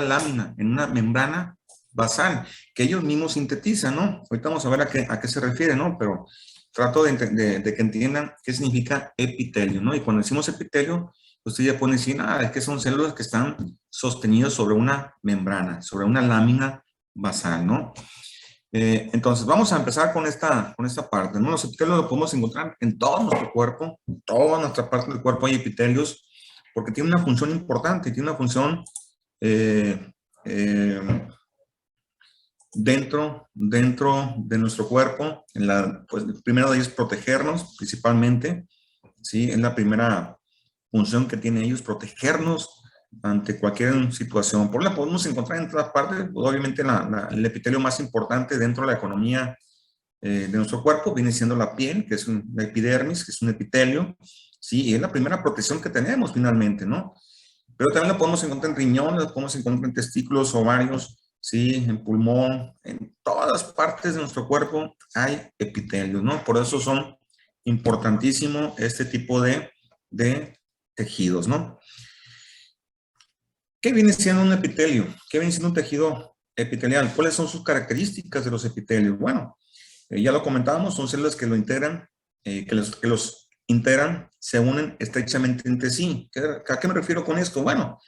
lámina, en una membrana basal, que ellos mismos sintetizan, ¿no? Ahorita vamos a ver a qué se refiere, ¿no? Pero trato de que entiendan qué significa epitelio, ¿no? Y cuando decimos epitelio, usted ya puede decir, es que son células que están sostenidas sobre una membrana, sobre una lámina basal, ¿no? Entonces, vamos a empezar con esta parte, ¿no? Los epitelios los podemos encontrar en todo nuestro cuerpo, en toda nuestra parte del cuerpo hay epitelios, porque tiene una función importante, tiene una función eh, eh, dentro de nuestro cuerpo. Pues, el primero de ellos es protegernos, principalmente, ¿sí? Es la primera función que tienen ellos, protegernos ante cualquier situación. Por la podemos encontrar en todas partes. Pues, obviamente el epitelio más importante dentro de la economía de nuestro cuerpo viene siendo la piel, que es la epidermis, que es un epitelio, ¿sí? Y es la primera protección que tenemos finalmente, ¿no? Pero también la podemos encontrar en riñones, la podemos encontrar en testículos, ovarios, ¿sí? En pulmón, en todas partes de nuestro cuerpo hay epitelios, ¿no? Por eso son importantísimo este tipo de tejidos, ¿no? ¿Qué viene siendo un epitelio? ¿Qué viene siendo un tejido epitelial? ¿Cuáles son sus características de los epitelios? Bueno, ya lo comentábamos, son células que lo integran, que los integran, se unen estrechamente entre sí. ¿A qué me refiero con esto? Bueno,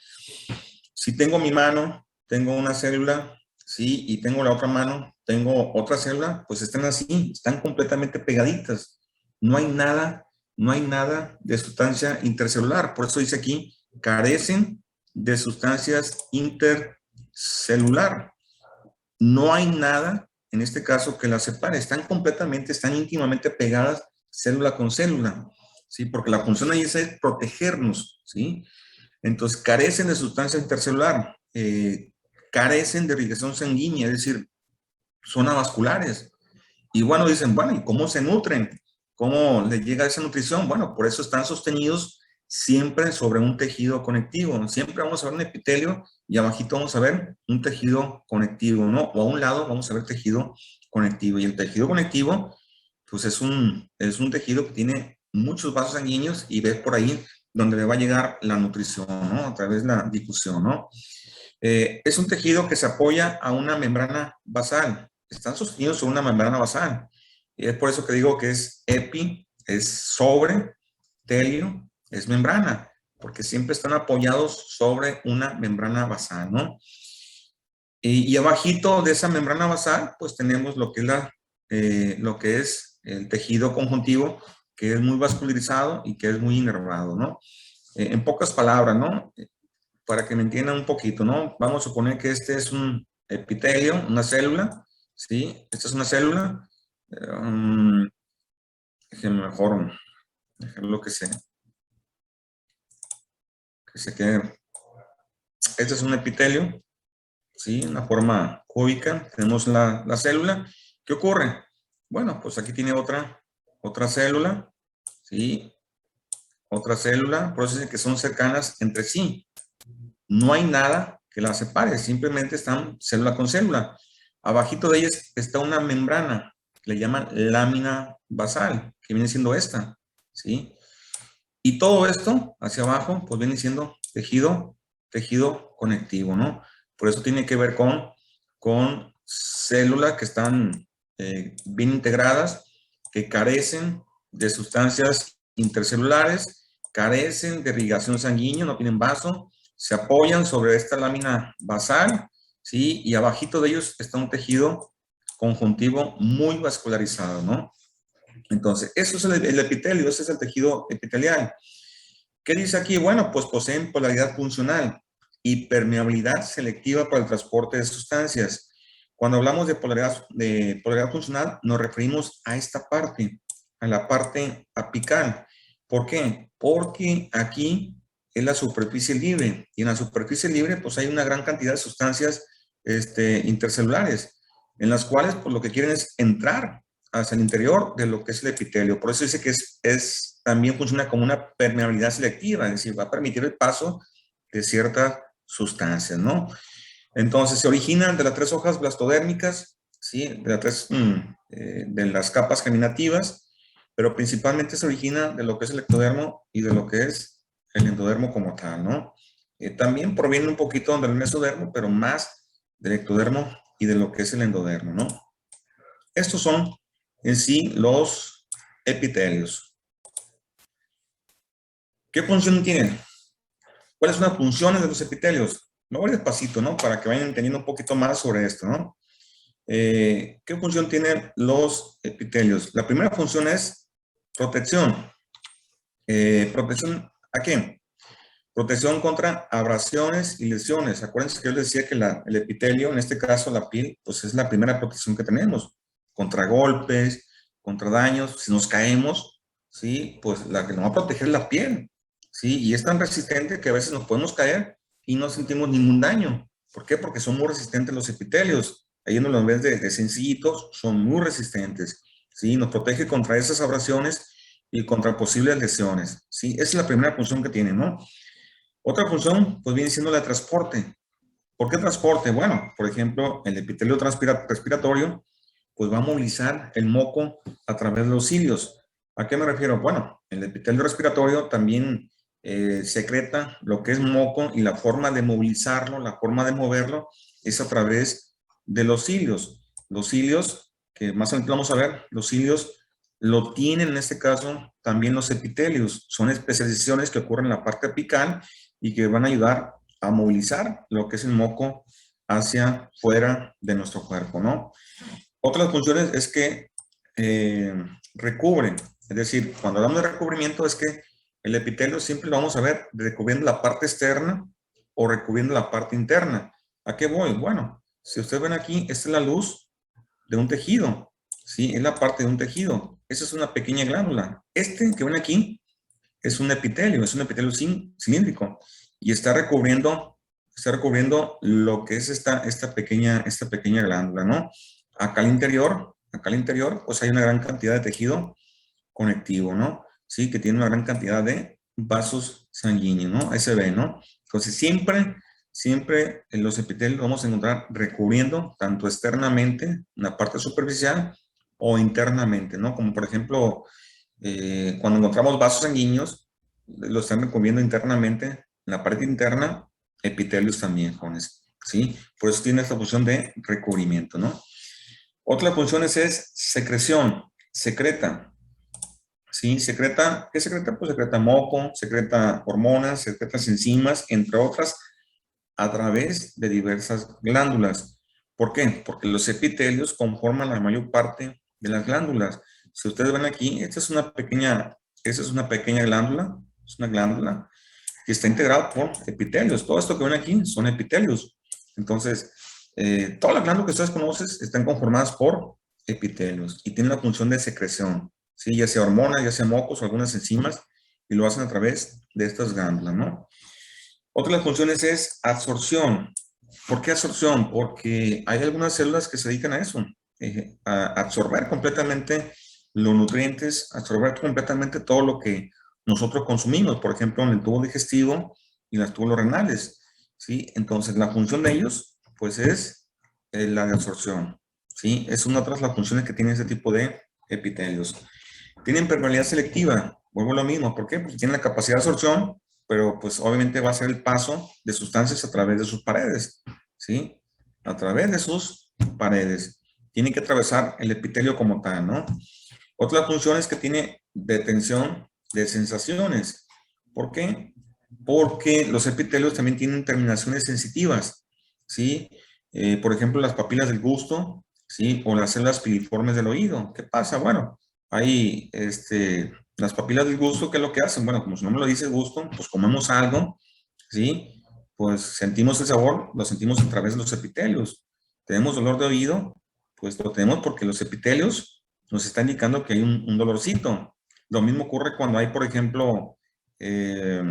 si tengo mi mano, tengo una célula, sí, y tengo la otra mano, tengo otra célula, pues están así, están completamente pegaditas. No hay nada, no hay nada de sustancia intercelular. Por eso dice aquí, carecen de sustancias intercelular. No hay nada, en este caso, que las separe. Están íntimamente pegadas célula con célula, ¿sí? Porque la función ahí es protegernos, ¿sí? Entonces, carecen de sustancia intercelular, carecen de irrigación sanguínea, es decir, son avasculares. Y bueno, dicen, bueno, ¿y cómo se nutren? ¿Cómo les llega esa nutrición? Bueno, por eso están sostenidos siempre sobre un tejido conectivo. Siempre vamos a ver un epitelio y abajito vamos a ver un tejido conectivo, ¿no? O a un lado vamos a ver tejido conectivo. Y el tejido conectivo, pues es un tejido que tiene muchos vasos sanguíneos y ves por ahí donde le va a llegar la nutrición, ¿no? A través de la difusión, ¿no? Es un tejido que se apoya a una membrana basal. Están sostenidos sobre una membrana basal. Y es por eso que digo que es epi, es sobre, telio, es membrana, porque siempre están apoyados sobre una membrana basal, ¿no? Y abajito de esa membrana basal, pues tenemos lo que es el tejido conjuntivo, que es muy vascularizado y que es muy inervado, ¿no? En pocas palabras, ¿no? Para que me entiendan un poquito, ¿no? Vamos a suponer que este es un epitelio, una célula, ¿sí? Esta es una célula. Déjenme mejor dejarlo que se quede. Este es un epitelio, ¿sí? Una forma cúbica. Tenemos la célula. ¿Qué ocurre? Bueno, pues aquí tiene otra célula, ¿sí? Otra célula, por eso dicen que son cercanas entre sí. No hay nada que las separe, simplemente están célula con célula. Abajito de ellas está una membrana, que le llaman lámina basal, que viene siendo esta, ¿sí? Y todo esto hacia abajo, pues viene siendo tejido conectivo, ¿no? Por eso tiene que ver con células que están bien integradas, que carecen de sustancias intercelulares, carecen de irrigación sanguínea, no tienen vaso, se apoyan sobre esta lámina basal, ¿sí? Y abajito de ellos está un tejido conjuntivo muy vascularizado, ¿no? Entonces, eso es el epitelio, ese es el tejido epitelial. ¿Qué dice aquí? Bueno, pues poseen polaridad funcional y permeabilidad selectiva para el transporte de sustancias. Cuando hablamos de polaridad funcional, nos referimos a esta parte, a la parte apical. ¿Por qué? Porque aquí es la superficie libre y en la superficie libre pues hay una gran cantidad de sustancias intercelulares en las cuales pues lo que quieren es entrar hacia el interior de lo que es el epitelio. Por eso dice que también funciona como una permeabilidad selectiva, es decir, va a permitir el paso de ciertas sustancias, ¿no? Entonces se originan de las tres hojas blastodérmicas, ¿sí? De las capas germinativas, pero principalmente se origina de lo que es el ectodermo y de lo que es el endodermo como tal, ¿no? También proviene un poquito del mesodermo, pero más del ectodermo y de lo que es el endodermo, ¿no? Estos son en sí los epitelios. ¿Qué función tienen? ¿Cuáles son las funciones de los epitelios? Me voy despacito, ¿no? Para que vayan entendiendo un poquito más sobre esto, ¿no? ¿Qué función tienen los epitelios? La primera función es protección. ¿Protección a qué? Protección contra abrasiones y lesiones. Acuérdense que yo les decía que el epitelio, en este caso la piel, pues es la primera protección que tenemos. Contra golpes, contra daños. Si nos caemos, ¿sí? Pues la que nos va a proteger es la piel, ¿sí? Y es tan resistente que a veces nos podemos caer y no sentimos ningún daño. ¿Por qué? Porque son muy resistentes los epitelios. Ahí en los ves de sencillitos, son muy resistentes, ¿sí? Nos protege contra esas abrasiones y contra posibles lesiones, ¿sí? Esa es la primera función que tiene, ¿no? Otra función, pues viene siendo la de transporte. ¿Por qué transporte? Bueno, por ejemplo, el epitelio respiratorio, pues va a movilizar el moco a través de los cilios. ¿A qué me refiero? Bueno, el epitelio respiratorio también secreta lo que es moco y la forma de movilizarlo, la forma de moverlo, es a través de los cilios. Los cilios, que más adelante vamos a ver, los cilios lo tienen en este caso también los epitelios. Son especializaciones que ocurren en la parte apical y que van a ayudar a movilizar lo que es el moco hacia fuera de nuestro cuerpo, ¿no? Otras funciones es que recubren, es decir, cuando hablamos de recubrimiento es que el epitelio siempre lo vamos a ver recubriendo la parte externa o recubriendo la parte interna. ¿A qué voy? Bueno, si ustedes ven aquí, esta es la luz de un tejido, ¿sí? Es la parte de un tejido. Esa es una pequeña glándula. Este que ven aquí es un epitelio cilíndrico y está recubriendo lo que es esta pequeña glándula, ¿no? Acá al interior, pues hay una gran cantidad de tejido conectivo, ¿no? Sí, que tiene una gran cantidad de vasos sanguíneos, ¿no? Ahí se ve, ¿no? Entonces, siempre en los epitelios vamos a encontrar recubriendo tanto externamente, en la parte superficial, o internamente, ¿no? Como por ejemplo, cuando encontramos vasos sanguíneos, los están recubriendo internamente, en la parte interna, epitelios también, jóvenes, ¿sí? Por eso tiene esta función de recubrimiento, ¿no? Otra función es secreción, secreta, ¿sí? Secreta, ¿qué secreta? Pues secreta moco, secreta hormonas, secretas enzimas, entre otras, a través de diversas glándulas. ¿Por qué? Porque los epitelios conforman la mayor parte de las glándulas. Si ustedes ven aquí, esta es una pequeña glándula, es una glándula que está integrada por epitelios. Todo esto que ven aquí son epitelios. Entonces, todas las glándulas que ustedes conocen están conformadas por epitelios y tienen la función de secreción, ¿sí? Ya sea hormonas, ya sea mocos o algunas enzimas, y lo hacen a través de estas glándulas, ¿no? Otra de las funciones es absorción. ¿Por qué absorción? Porque hay algunas células que se dedican a eso, a absorber completamente los nutrientes, absorber completamente todo lo que nosotros consumimos, por ejemplo, en el tubo digestivo y las túbulos renales, ¿sí? Entonces, la función de ellos, pues, es la de absorción, ¿sí? Es una de las funciones que tiene este tipo de epitelios. Tienen permeabilidad selectiva, vuelvo a lo mismo, ¿por qué? Porque tienen la capacidad de absorción, pero pues obviamente va a ser el paso de sustancias a través de sus paredes, ¿sí? A través de sus paredes. Tienen que atravesar el epitelio como tal, ¿no? Otra función es que tiene detención de sensaciones. ¿Por qué? Porque los epitelios también tienen terminaciones sensitivas, ¿sí? Por ejemplo, las papilas del gusto, ¿sí? O las células piriformes del oído. ¿Qué pasa? Bueno, hay las papilas del gusto, ¿qué es lo que hacen? Bueno, como su nombre lo dice, gusto, pues comemos algo, ¿sí? Pues sentimos el sabor, lo sentimos a través de los epitelios. Tenemos dolor de oído, pues lo tenemos porque los epitelios nos están indicando que hay un dolorcito. Lo mismo ocurre cuando hay, por ejemplo, eh,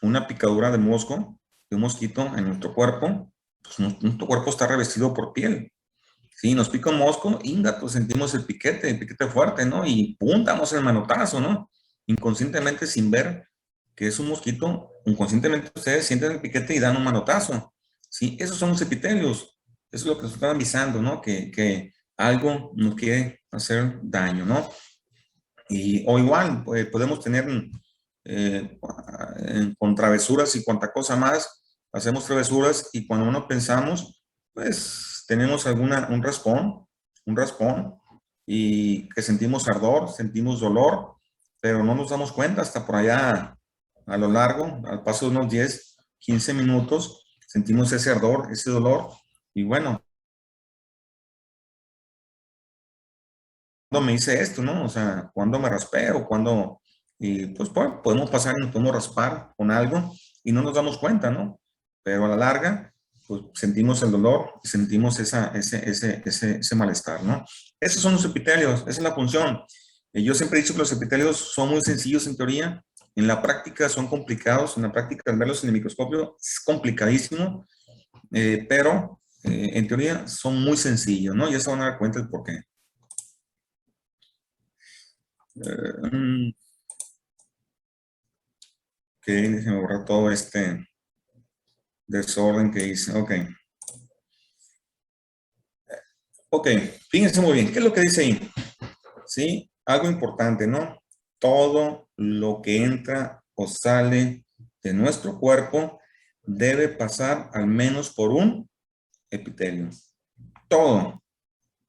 una picadura de mosco, de un mosquito en nuestro cuerpo, pues nuestro cuerpo está revestido por piel. Sí, nos pica un mosco, inga, pues sentimos el piquete fuerte, ¿no? Y pum, damos el manotazo, ¿no? Inconscientemente, sin ver que es un mosquito, inconscientemente ustedes sienten el piquete y dan un manotazo. Sí, esos son los epitelios. Eso es lo que nos están avisando, ¿no? Que algo nos quiere hacer daño, ¿no? O igual, podemos tener con travesuras y cuanta cosa más, hacemos travesuras y cuando no pensamos, pues tenemos un raspón y que sentimos ardor, sentimos dolor, pero no nos damos cuenta hasta por allá a lo largo, al paso de unos 10, 15 minutos, sentimos ese ardor, ese dolor y bueno, cuando me hice esto, ¿no? O sea, cuando me raspé o cuando, y pues podemos pasar y nos podemos raspar con algo y no nos damos cuenta, ¿no? Pero a la larga, pues sentimos el dolor, sentimos ese malestar, ¿no? Esos son los epitelios, esa es la función. Yo siempre he dicho que los epitelios son muy sencillos en teoría, en la práctica son complicados, en la práctica al verlos en el microscopio es complicadísimo, pero en teoría son muy sencillos, ¿no? Ya se van a dar cuenta del por qué. Mm, ok, déjenme borrar todo este desorden que hice. Ok. Ok, fíjense muy bien. ¿Qué es lo que dice ahí? Sí, algo importante, ¿no? Todo lo que entra o sale de nuestro cuerpo debe pasar al menos por un epitelio. Todo,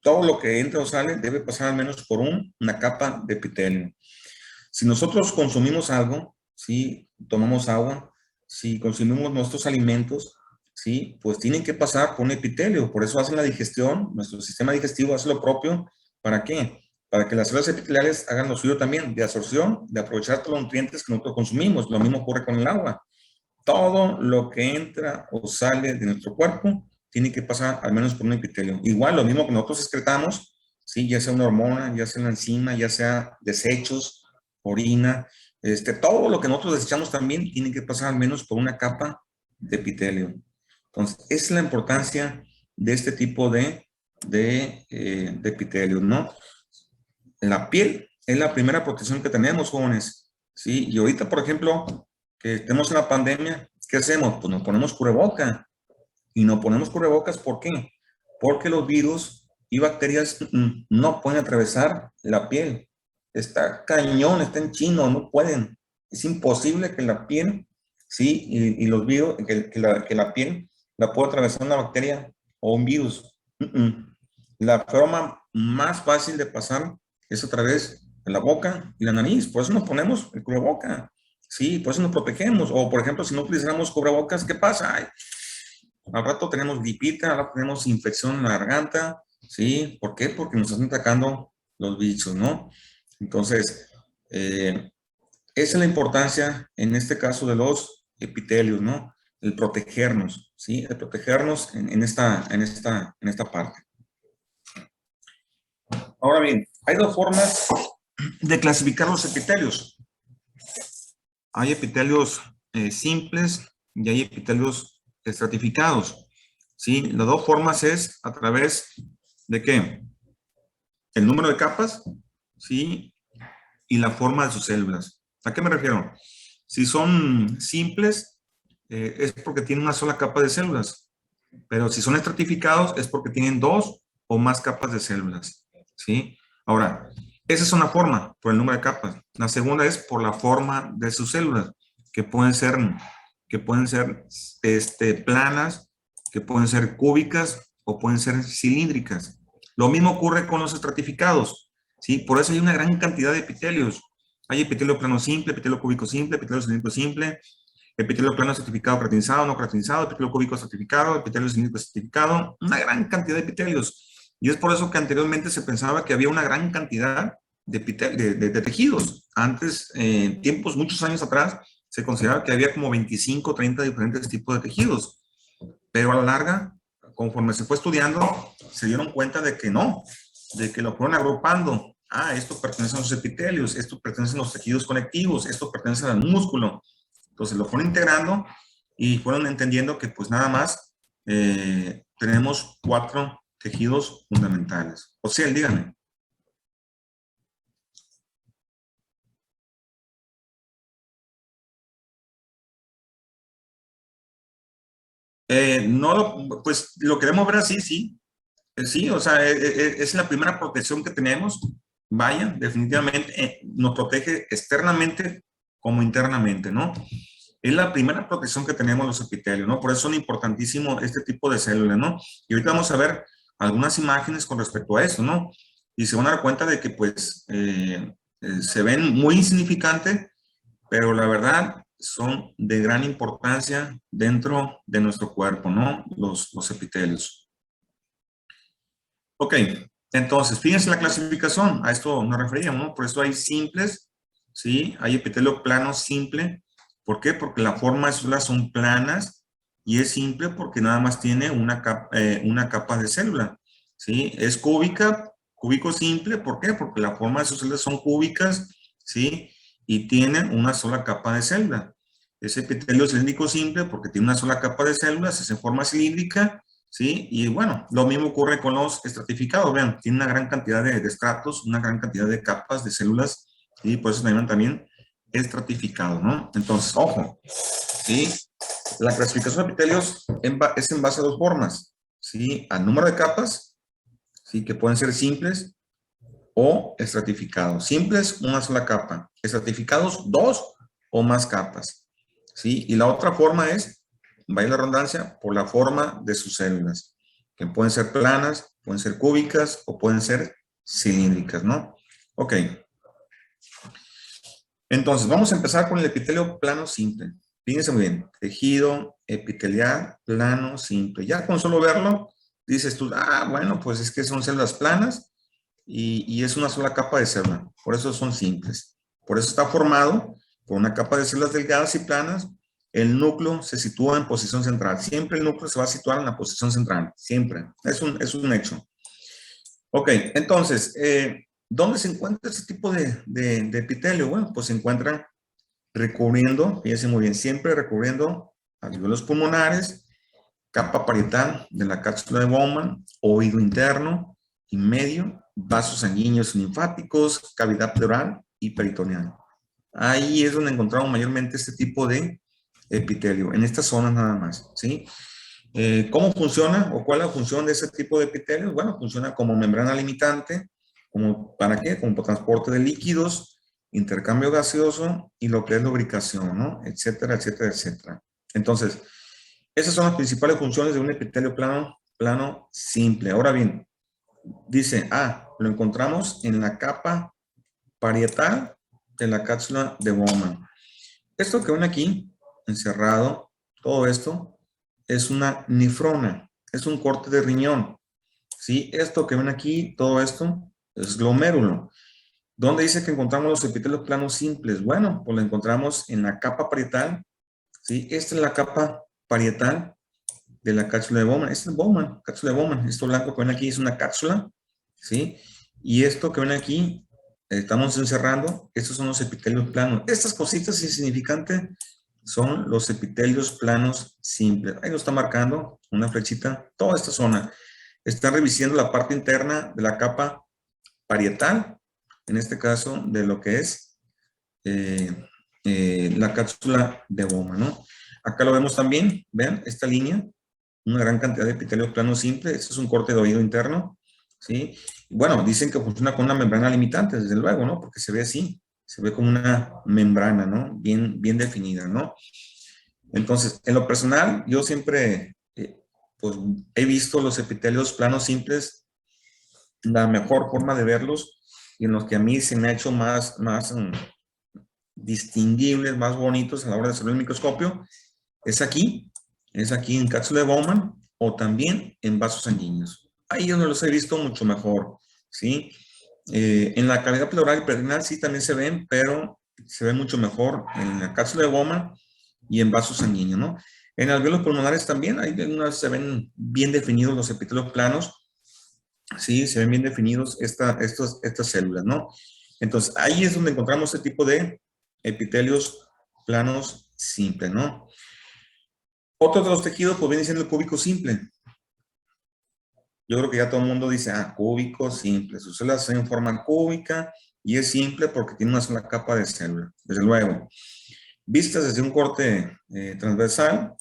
todo lo que entra o sale debe pasar al menos por una capa de epitelio. Si nosotros consumimos algo, si tomamos agua, si consumimos nuestros alimentos, sí, pues tienen que pasar por un epitelio. Por eso hacen la digestión, nuestro sistema digestivo hace lo propio. ¿Para qué? Para que las células epiteliales hagan lo suyo también, de absorción, de aprovechar todos los nutrientes que nosotros consumimos. Lo mismo ocurre con el agua. Todo lo que entra o sale de nuestro cuerpo tiene que pasar al menos por un epitelio. Igual, lo mismo que nosotros excretamos, ¿sí? Ya sea una hormona, ya sea una enzima, ya sea desechos, orina, todo lo que nosotros desechamos también tiene que pasar al menos por una capa de epitelio. Entonces, esa es la importancia de este tipo de epitelio, ¿no? La piel es la primera protección que tenemos, jóvenes, ¿sí? Y ahorita, por ejemplo, que tenemos una pandemia, ¿qué hacemos? Pues nos ponemos cubreboca. Y nos ponemos cubrebocas, ¿por qué? Porque los virus y bacterias no pueden atravesar la piel. Está cañón, está en chino, no pueden. Es imposible que la piel, ¿sí? Y los virus, que la piel la pueda atravesar una bacteria o un virus. La forma más fácil de pasar es a través de la boca y la nariz. Por eso nos ponemos el cubreboca. Sí, por eso nos protegemos. O, por ejemplo, si no utilizamos cubrebocas, ¿qué pasa? Ay, al rato tenemos gripita, ahora tenemos infección en la garganta, ¿sí? ¿Por qué? Porque nos están atacando los bichos, ¿no? Entonces, esa es la importancia en este caso de los epitelios, ¿no? El protegernos, ¿sí? El protegernos en esta parte. Ahora bien, hay dos formas de clasificar los epitelios. Hay epitelios simples y hay epitelios estratificados. ¿Sí? Las dos formas es a través de ¿qué? El número de capas, ¿sí? Y la forma de sus células. ¿A qué me refiero? Si son simples, es porque tienen una sola capa de células. Pero si son estratificados, es porque tienen dos o más capas de células, ¿sí? Ahora, esa es una forma, por el número de capas. La segunda es por la forma de sus células, que pueden ser, planas, que pueden ser cúbicas o pueden ser cilíndricas. Lo mismo ocurre con los estratificados, ¿sí? Por eso hay una gran cantidad de epitelios. Hay epitelio plano simple, epitelio cúbico simple, epitelio cilíndrico simple, epitelio plano certificado creatinizado, no creatinizado, epitelio cúbico certificado, epitelio cilíndrico certificado, una gran cantidad de epitelios. Y es por eso que anteriormente se pensaba que había una gran cantidad de tejidos. Antes, tiempos, muchos años atrás, se consideraba que había como 25, 30 diferentes tipos de tejidos. Pero a la larga, conforme se fue estudiando, se dieron cuenta de que no, de que lo fueron agrupando. Ah, esto pertenece a los epitelios, esto pertenece a los tejidos conectivos, esto pertenece al músculo. Entonces lo fueron integrando y fueron entendiendo que pues nada más tenemos 4 tejidos fundamentales. O sea, díganme. No, pues lo queremos ver así, sí. Sí, o sea, es la primera protección que tenemos. Vaya, definitivamente nos protege externamente como internamente, ¿no? Es la primera protección que tenemos los epitelios, ¿no? Por eso son importantísimos este tipo de células, ¿no? Y ahorita vamos a ver algunas imágenes con respecto a eso, ¿no? Y se van a dar cuenta de que, pues, se ven muy insignificantes, pero la verdad son de gran importancia dentro de nuestro cuerpo, ¿no? Los epitelios. Ok, entonces, fíjense la clasificación, a esto nos referíamos, ¿no? Por eso hay simples, ¿sí? Hay epitelio plano simple. ¿Por qué? Porque la forma de sus células son planas y es simple porque nada más tiene una capa de célula, ¿sí? Es cúbica, cúbico simple, ¿por qué? Porque la forma de sus células son cúbicas, ¿sí? Y tienen una sola capa de célula. Es epitelio cilíndrico simple porque tiene una sola capa de células, es en forma cilíndrica, ¿sí? Y bueno, lo mismo ocurre con los estratificados, vean, tiene una gran cantidad de estratos, una gran cantidad de capas de células, y por eso también estratificado, ¿no? Entonces, ojo, ¿sí? La clasificación de epitelios es en base a dos formas, ¿sí? Al número de capas, ¿sí? Que pueden ser simples o estratificados. Simples, una sola capa. Estratificados, dos o más capas, ¿sí? Y la otra forma es, vaya la redundancia, por la forma de sus células, que pueden ser planas, pueden ser cúbicas o pueden ser cilíndricas, ¿no? Ok. Entonces, vamos a empezar con el epitelio plano simple. Fíjense muy bien, tejido epitelial plano simple. Ya con solo verlo, dices tú, bueno, pues es que son células planas y es una sola capa de célula. Por eso son simples. Por eso está formado por una capa de células delgadas y planas. El núcleo se sitúa en posición central. Siempre el núcleo se va a situar en la posición central. Siempre. Es un hecho. Ok, entonces, ¿dónde se encuentra ese tipo de epitelio? Bueno, pues se encuentra recubriendo, fíjense muy bien, siempre recubriendo alvéolos pulmonares, capa parietal de la cápsula de Bowman, oído interno y medio, vasos sanguíneos linfáticos, cavidad pleural y peritoneal. Ahí es donde encontramos mayormente este tipo de epitelio, en estas zonas nada más, ¿sí? ¿Cómo funciona o cuál es la función de ese tipo de epitelio? Bueno, funciona como membrana limitante, como, ¿para qué? Como transporte de líquidos, intercambio gaseoso y lo que es lubricación, ¿no? Etcétera, etcétera, etcétera. Entonces, esas son las principales funciones de un epitelio plano simple. Ahora bien, dice, lo encontramos en la capa parietal de la cápsula de Bowman. Esto que ven aquí, encerrado, todo esto, es una nefrona, es un corte de riñón. ¿Sí? Esto que ven aquí, todo esto, es glomérulo. ¿Dónde dice que encontramos los epitelios planos simples? Bueno, pues lo encontramos en la capa parietal, ¿sí? Esta es la capa parietal de la cápsula de Bowman. Esta es Bowman, cápsula de Bowman. Esto blanco que ven aquí es una cápsula, ¿sí? Y esto que ven aquí, estamos encerrando, estos son los epitelios planos. Estas cositas insignificantes son los epitelios planos simples. Ahí lo está marcando una flechita, toda esta zona. Está revisando la parte interna de la capa parietal, en este caso de lo que es la cápsula de Bowman, ¿no? Acá lo vemos también, vean, esta línea, una gran cantidad de epitelios planos simples. Este es un corte de oído interno, ¿sí? Bueno, dicen que funciona con una membrana limitante, desde luego, ¿no? Porque se ve así, se ve como una membrana, ¿no? Bien definida, ¿no? Entonces, en lo personal, yo siempre, pues, he visto los epitelios planos simples, la mejor forma de verlos, y en los que a mí se me ha hecho más distinguibles, más bonitos a la hora de hacer el microscopio, es aquí en cápsula de Bowman, o también en vasos sanguíneos. Ahí yo no los he visto mucho mejor, ¿sí? En la cavidad pleural y peritoneal sí también se ven, pero se ve mucho mejor en la cápsula de Bowman y en vasos sanguíneos, ¿no? En alvéolos pulmonares también, ahí se ven bien definidos los epitelios planos, sí, se ven bien definidos estas células, ¿no? Entonces, ahí es donde encontramos este tipo de epitelios planos simples, ¿no? Otro de los tejidos, pues viene siendo el cúbico simple. Yo creo que ya todo el mundo dice, cúbico simple. Sus células son en forma cúbica y es simple porque tiene una sola capa de célula, desde luego. Vistas desde un corte transversal,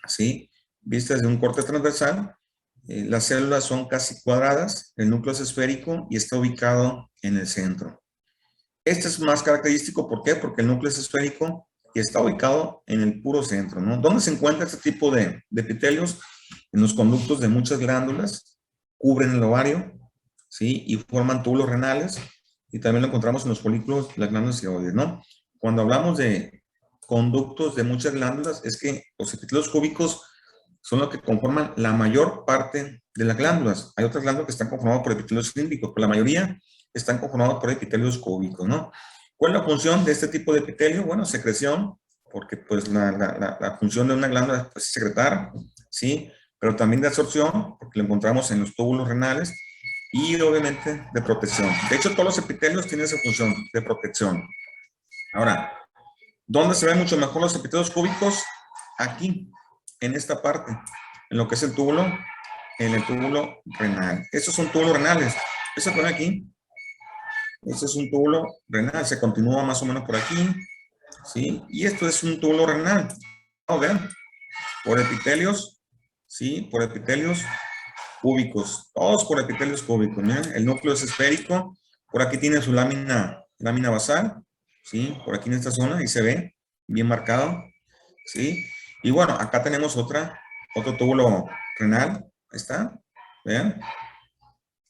¿sí? Vistas desde un corte transversal, las células son casi cuadradas, el núcleo es esférico y está ubicado en el centro. Este es más característico, ¿por qué? Porque el núcleo es esférico y está ubicado en el puro centro, ¿no? ¿Dónde se encuentra este tipo de epitelios? En los conductos de muchas glándulas, cubren el ovario, ¿sí? Y forman túbulos renales, y también lo encontramos en los folículos, las glándulas tiroides, ¿no? Cuando hablamos de conductos de muchas glándulas, es que los epitelios cúbicos son los que conforman la mayor parte de las glándulas. Hay otras glándulas que están conformadas por epitelios cilíndricos, pero la mayoría están conformados por epitelios cúbicos, ¿no? ¿Cuál es la función de este tipo de epitelio? Bueno, secreción, porque pues la función de una glándula pues, es secretar, ¿sí? Pero también de absorción, porque lo encontramos en los túbulos renales, y obviamente de protección. De hecho, todos los epitelios tienen esa función de protección. Ahora, ¿dónde se ven mucho mejor los epitelios cúbicos? Aquí, en esta parte, en lo que es el túbulo, en el túbulo renal. Estos son túbulos renales. Eso pone aquí. Este es un túbulo renal, se continúa más o menos por aquí, ¿sí? Y esto es un túbulo renal. Vamos a ver, por epitelios, ¿sí? Por epitelios cúbicos, todos por epitelios cúbicos. Miren, el núcleo es esférico, por aquí tiene su lámina basal, ¿sí? Por aquí en esta zona, y se ve bien marcado, ¿sí? Y bueno, acá tenemos otro túbulo renal, ahí está, vean,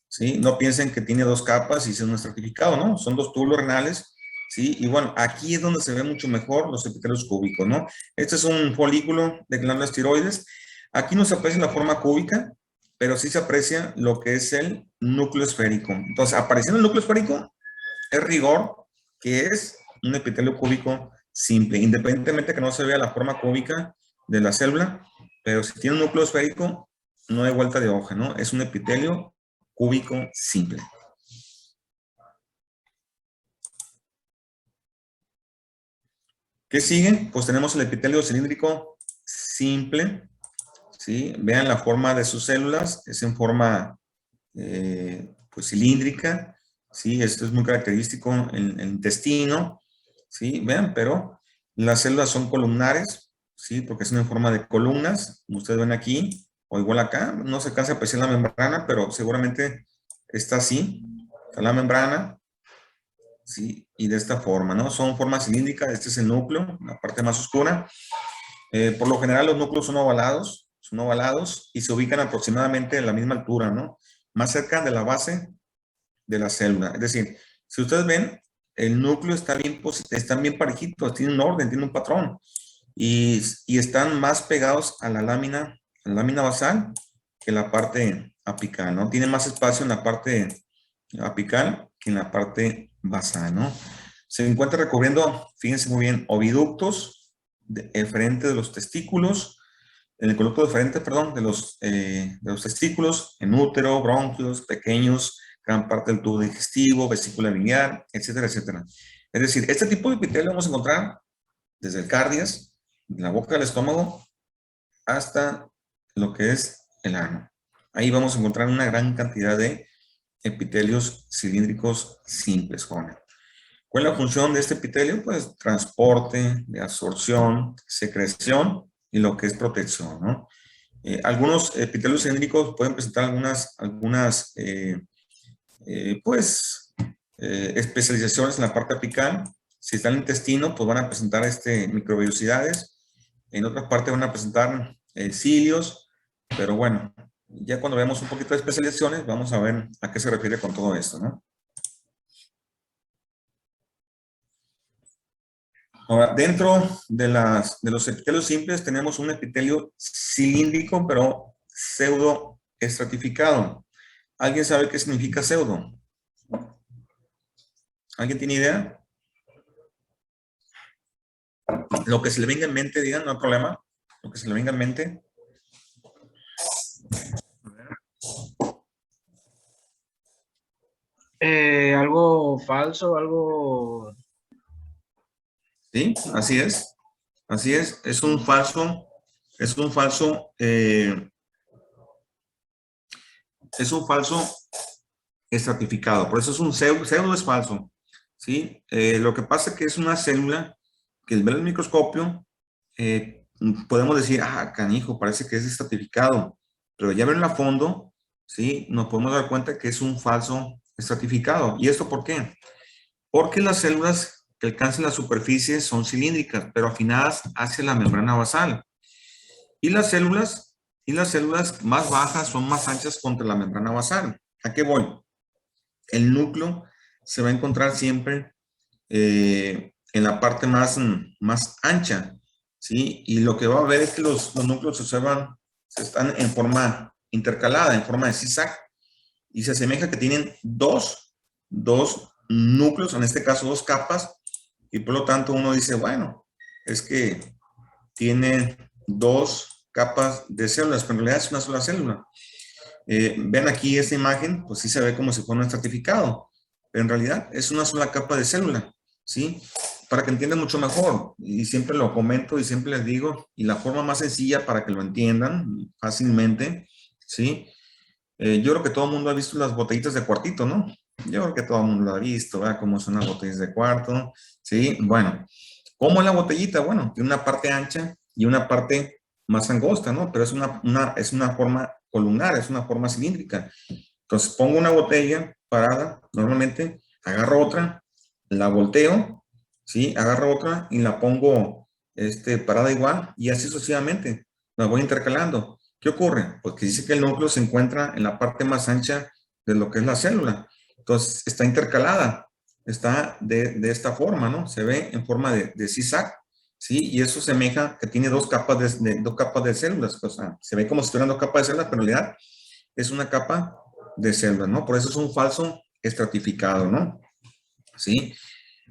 ¿sí? No piensen que tiene dos capas y es un estratificado, ¿no? Son dos túbulos renales, ¿sí? Y bueno, aquí es donde se ve mucho mejor los epitelios cúbicos, ¿no? Este es un folículo de glándulas tiroides. Aquí no se aprecia la forma cúbica, pero sí se aprecia lo que es el núcleo esférico. Entonces, apareciendo el núcleo esférico, es rigor que es un epitelio cúbico simple, independientemente que no se vea la forma cúbica de la célula, pero si tiene un núcleo esférico, no hay vuelta de hoja, ¿no? Es un epitelio cúbico simple. ¿Qué sigue? Pues tenemos el epitelio cilíndrico simple, ¿sí? Vean la forma de sus células, es en forma pues cilíndrica, ¿sí? Esto es muy característico en el intestino, ¿sí? Vean, pero las células son columnares, ¿sí? Porque son en forma de columnas, como ustedes ven aquí, o igual acá, no se alcanza a apreciar la membrana, pero seguramente está así, está la membrana, ¿sí? Y de esta forma, ¿no? Son formas cilíndricas, este es el núcleo, la parte más oscura. Por lo general los núcleos son ovalados y se ubican aproximadamente a la misma altura, ¿no? Más cerca de la base de la célula. Es decir, si ustedes ven, el núcleo están bien parejitos, tiene un orden, tiene un patrón y están más pegados a la lámina basal que la parte apical, ¿no? Tiene más espacio en la parte apical que en la parte basal, ¿no? Se encuentra recubriendo, fíjense muy bien, oviductos frente de los testículos, en el conducto deferente, perdón, de los testículos, en útero, bronquios, pequeños, gran parte del tubo digestivo, vesícula biliar, etcétera, etcétera. Es decir, este tipo de epitelio lo vamos a encontrar desde el cardias, de la boca del estómago, hasta lo que es el ano. Ahí vamos a encontrar una gran cantidad de epitelios cilíndricos simples, jóvenes. ¿Cuál es la función de este epitelio? Pues transporte, de absorción, secreción y lo que es protección, ¿no? Algunos epitelios cilíndricos pueden presentar especializaciones en la parte apical. Si está en el intestino, pues van a presentar microvellosidades. En otras partes van a presentar cilios, pero bueno, ya cuando veamos un poquito de especializaciones, vamos a ver a qué se refiere con todo esto, ¿no? Ahora, dentro de los epitelios simples tenemos un epitelio cilíndrico, pero pseudo estratificado. ¿Alguien sabe qué significa pseudo? ¿Alguien tiene idea? Lo que se le venga en mente, digan, no hay problema. Lo que se le venga en mente. Algo falso, algo... Sí, así es. Así es. Es un falso, es un falso estratificado. Por eso es un pseudo es falso. ¿Sí? Lo que pasa es que es una célula que al ver el microscopio podemos decir, ah, canijo, parece que es estratificado. Pero ya verlo a fondo, ¿sí? Nos podemos dar cuenta que es un falso estratificado. ¿Y esto por qué? Porque las células que alcancen la superficie son cilíndricas, pero afinadas hacia la membrana basal. Y las células más bajas son más anchas contra la membrana basal. ¿A qué voy? El núcleo se va a encontrar siempre en la parte más ancha, ¿sí? Y lo que va a ver es que los núcleos están en forma intercalada, en forma de zigzag, y se asemeja que tienen dos núcleos, en este caso dos capas, y por lo tanto uno dice, bueno, es que tiene dos capas de células, pero en realidad es una sola célula. Ven aquí esta imagen, pues sí se ve como si fuera un estratificado, pero en realidad es una sola capa de célula, ¿sí? Para que entiendan mucho mejor, y siempre lo comento y siempre les digo, y la forma más sencilla para que lo entiendan fácilmente, ¿sí? Yo creo que todo el mundo ha visto las botellitas de cuartito, ¿no? Yo creo que todo el mundo lo ha visto, ¿verdad? Cómo son las botellas de cuarto, ¿sí? Bueno, ¿cómo es la botellita? Bueno, tiene una parte ancha y una parte más angosta, ¿no? Pero es una forma columnar, es una forma cilíndrica. Entonces pongo una botella parada, normalmente agarro otra, la volteo, ¿sí? Agarro otra y la pongo parada igual y así sucesivamente. La voy intercalando. ¿Qué ocurre? Pues que dice que el núcleo se encuentra en la parte más ancha de lo que es la célula. Entonces está intercalada, está de esta forma, ¿no? Se ve en forma de zigzag, ¿sí? Y eso semeja que tiene dos capas dos capas de células. O sea, se ve como si tuvieran dos capas de células, pero en realidad es una capa de células, ¿no? Por eso es un falso estratificado, ¿no? ¿Sí?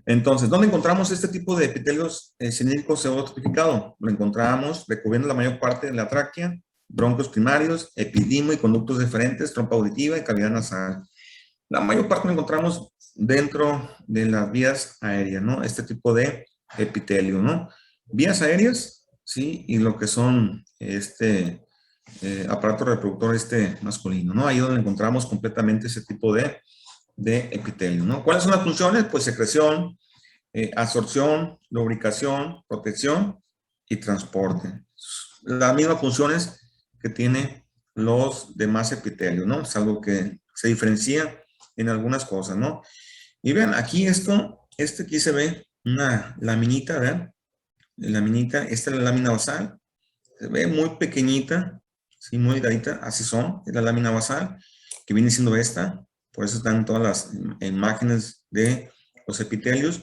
Entonces, ¿dónde encontramos este tipo de epitelios cilíndricos pseudoestratificado? Lo encontramos recubriendo la mayor parte de la tráquea, bronquios primarios, epidimo y conductos deferentes, trompa auditiva y cavidad nasal. La mayor parte lo encontramos dentro de las vías aéreas, ¿no? Este tipo de epitelio, ¿no? Vías aéreas, ¿sí? Y lo que son aparato reproductor masculino, ¿no? Ahí donde encontramos completamente ese tipo de epitelio, ¿no? ¿Cuáles son las funciones? Pues secreción, absorción, lubricación, protección y transporte. Las mismas funciones que tiene los demás epitelios, ¿no? Salvo que se diferencia en algunas cosas, ¿no? Y vean, aquí aquí se ve una laminita, vean, laminita, esta es la lámina basal, se ve muy pequeñita, sí, muy delgadita, así es la lámina basal, que viene siendo esta, por eso están todas las imágenes de los epitelios,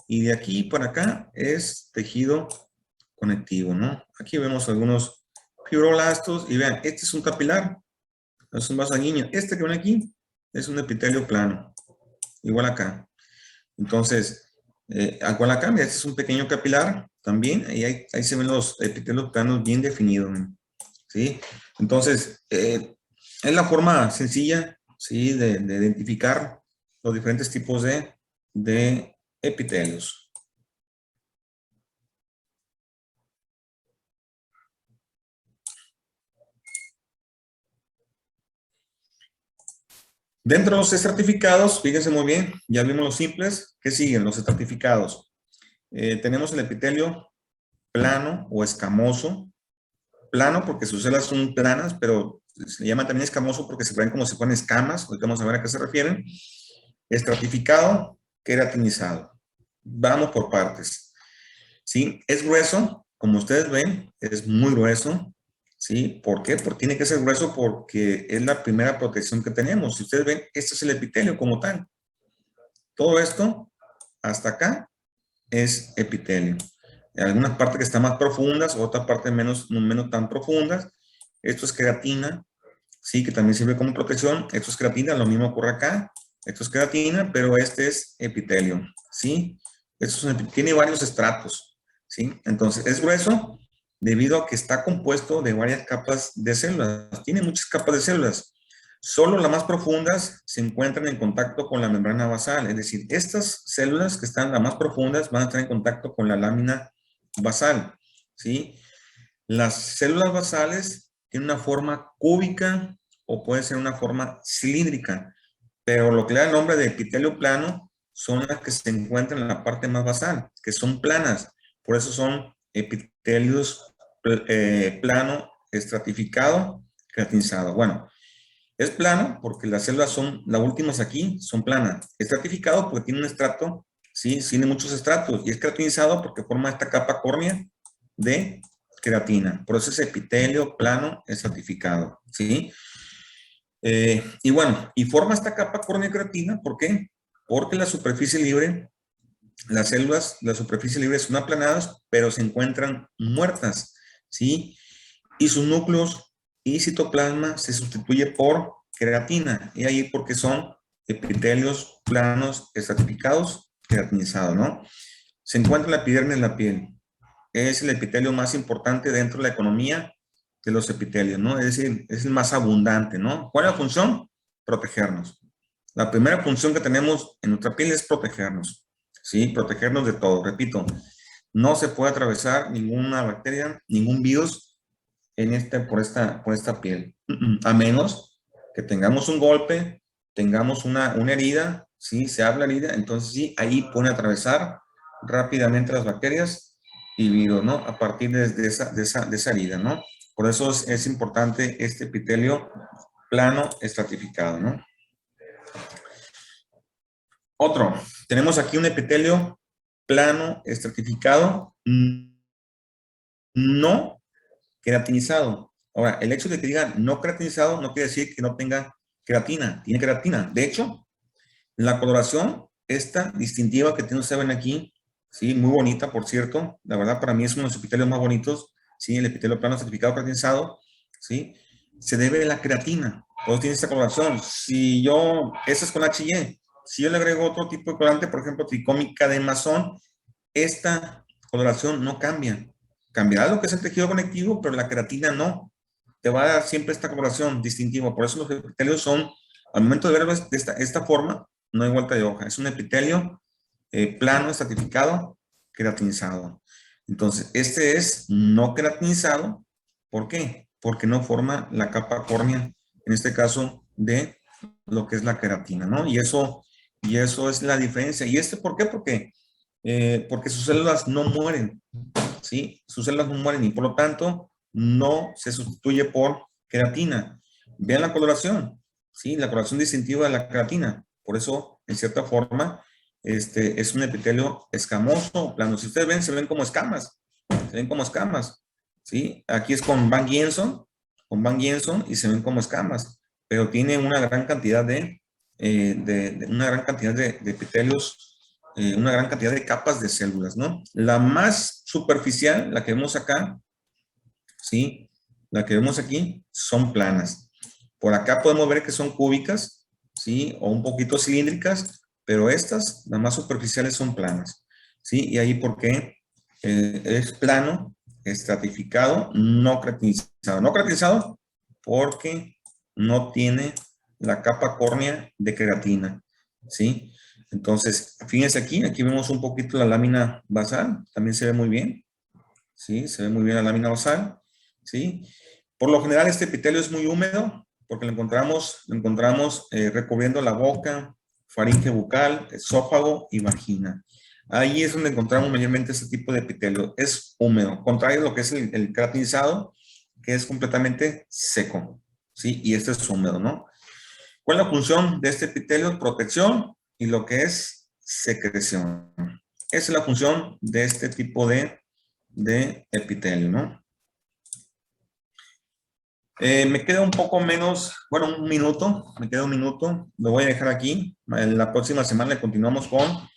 y de aquí para acá es tejido conectivo, ¿no? Aquí vemos algunos fibroblastos, y vean, este es un capilar, es un vaso sanguíneo, este que ven aquí es un epitelio plano, igual acá. Entonces, igual acá, este es un pequeño capilar también, y ahí se ven los epitelios planos bien definidos, ¿sí? Entonces, es la forma sencilla, ¿sí? De identificar los diferentes tipos de epitelios. Dentro de los estratificados, fíjense muy bien, ya vimos los simples. ¿Qué siguen? Los estratificados. Tenemos el epitelio plano o escamoso. Plano porque sus células son planas, pero se llama también escamoso porque se ven como si fueran escamas. Ahorita vamos a ver a qué se refieren. Estratificado, queratinizado. Vamos por partes. ¿Sí? Es grueso, como ustedes ven, es muy grueso. ¿Sí? ¿Por qué? Porque tiene que ser grueso porque es la primera protección que tenemos. Si ustedes ven, este es el epitelio como tal. Todo esto, hasta acá, es epitelio. En algunas partes que están más profundas, otras partes menos tan profundas. Esto es queratina, sí, que también sirve como protección. Esto es queratina, lo mismo ocurre acá. Esto es queratina, pero este es epitelio, ¿sí? Tiene varios estratos, ¿sí? Entonces, es grueso debido a que está compuesto de varias capas de células. Tiene muchas capas de células. Solo las más profundas se encuentran en contacto con la membrana basal, es decir, estas células que están las más profundas van a estar en contacto con la lámina basal, ¿sí? Las células basales tienen una forma cúbica o puede ser una forma cilíndrica, pero lo que le da el nombre de epitelio plano son las que se encuentran en la parte más basal, que son planas, por eso son epitelios plano, estratificado, queratinizado. Bueno, es plano porque las células las últimas aquí son planas. Estratificado porque tiene un estrato ¿sí? Tiene muchos estratos y es queratinizado porque forma esta capa córnea de queratina. Por eso es epitelio plano estratificado, ¿sí? Y bueno, y forma esta capa córnea de queratina, ¿por qué? Porque la superficie libre, las células, la superficie libre son aplanadas, pero se encuentran muertas, ¿sí? Y sus núcleos y citoplasma se sustituye por queratina, y ahí porque son epitelios planos estratificados, queratinizados, ¿no? Se encuentra la epidermis en la piel. Es el epitelio más importante dentro de la economía de los epitelios, ¿no? Es decir, es el más abundante, ¿no? ¿Cuál es la función? Protegernos. La primera función que tenemos en nuestra piel es protegernos, ¿sí? Protegernos de todo. Repito, no se puede atravesar ninguna bacteria, ningún virus por esta piel, a menos que tengamos un golpe, tengamos una herida, ¿sí? Se habla herida, entonces sí, ahí pueden atravesar rápidamente las bacterias y virus, ¿no? A partir de esa herida, ¿no? Por eso es importante este epitelio plano estratificado, ¿no? Otro, tenemos aquí un epitelio plano estratificado no queratinizado. Ahora, el hecho de que diga no queratinizado no quiere decir que no tenga queratina, tiene queratina. De hecho, la coloración, esta distintiva que ustedes ven aquí, sí, muy bonita, por cierto, la verdad para mí es uno de los epitelios más bonitos, sí, el epitelio plano certificado queratinizado, sí, se debe a la queratina. Todos tienen esta coloración. Si yo, eso es con HY, si yo le agrego otro tipo de colorante, por ejemplo, tricómica de masón, esta coloración no cambia. Cambiará lo que es el tejido conectivo, pero la queratina no. Te va a dar siempre esta coloración distintiva. Por eso los epitelios son, al momento de verlo de esta forma, no hay vuelta de hoja. Es un epitelio plano, estratificado, queratinizado. Entonces, este es no queratinizado. ¿Por qué? Porque no forma la capa córnea, en este caso, de lo que es la queratina, ¿no? Y eso es la diferencia. ¿Y por qué? Porque sus células no mueren, ¿sí? Sus células no mueren y por lo tanto no se sustituye por queratina. Vean la coloración, ¿sí? La coloración distintiva de la queratina. Por eso, en cierta forma, es un epitelio escamoso, plano. Si ustedes ven, se ven como escamas. Se ven como escamas, ¿sí? Aquí es con Van Jensen, y se ven como escamas, pero tiene una gran cantidad de epitelios, una gran cantidad de capas de células, ¿no? La más superficial, la que vemos acá, ¿sí? La que vemos aquí, son planas. Por acá podemos ver que son cúbicas, ¿sí? O un poquito cilíndricas, pero estas, las más superficiales, son planas, ¿sí? Y ahí, ¿por qué? Es plano, estratificado, no queratinizado. No queratinizado porque no tiene la capa córnea de queratina, ¿sí? Entonces, fíjense aquí vemos un poquito la lámina basal, también se ve muy bien, ¿sí? Se ve muy bien la lámina basal, ¿sí? Por lo general este epitelio es muy húmedo porque lo encontramos recubriendo la boca, faringe bucal, esófago y vagina. Ahí es donde encontramos mayormente este tipo de epitelio. Es húmedo, contrario a lo que es el queratinizado, que es completamente seco, ¿sí? Y este es húmedo, ¿no? ¿Cuál es la función de este epitelio? Protección y lo que es secreción. Esa es la función de este tipo de epitelio, ¿no? Me queda un poco menos, bueno, un minuto, me queda un minuto, lo voy a dejar aquí. En la próxima semana continuamos con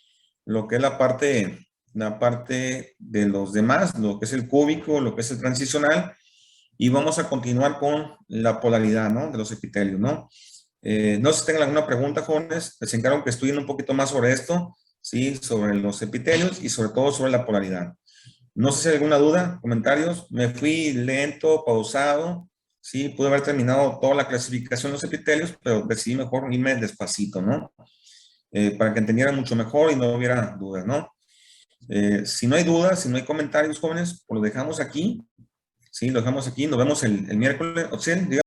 lo que es la parte de los demás, lo que es el cúbico, lo que es el transicional, y vamos a continuar con la polaridad, ¿no? De los epitelios, ¿no? No sé si tengan alguna pregunta, jóvenes, les encargo que estudien un poquito más sobre esto, ¿sí? Sobre los epitelios y sobre todo sobre la polaridad. No sé si hay alguna duda, comentarios. Me fui lento, pausado. Sí, pude haber terminado toda la clasificación de los epitelios, pero decidí mejor irme despacito, ¿no? Para que entendieran mucho mejor y no hubiera dudas, ¿no? Si no hay dudas, si no hay comentarios, jóvenes, pues lo dejamos aquí. Sí, lo dejamos aquí. Nos vemos el miércoles. O sea,